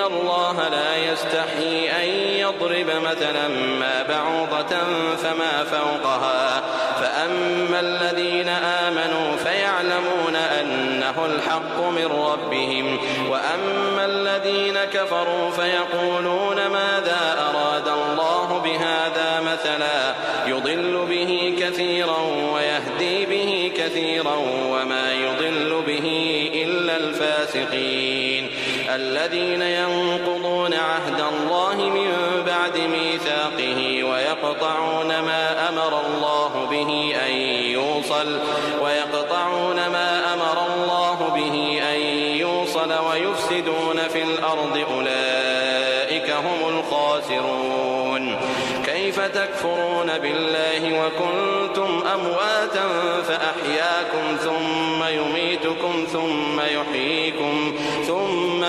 الله لا يستحيي أن يضرب مثلا ما بعوضة فما فوقها فأما الذين آمنوا فيعلمون أنه الحق من ربهم وأما الذين كفروا فيقولون ماذا أراد الله بهذا مثلا يضل به كثيرا ويهدي به كثيرا وما يضل به إلا الفاسقين الذين ينقضون عهد الله من بعد ميثاقه ويقطعون ما أمر الله به أن يوصل ويفسدون في الأرض أولئك هم الخاسرون كيف تكفرون بالله وكنتم أمواتا فأحياكم ثم يميتكم ثم يحييكم ثم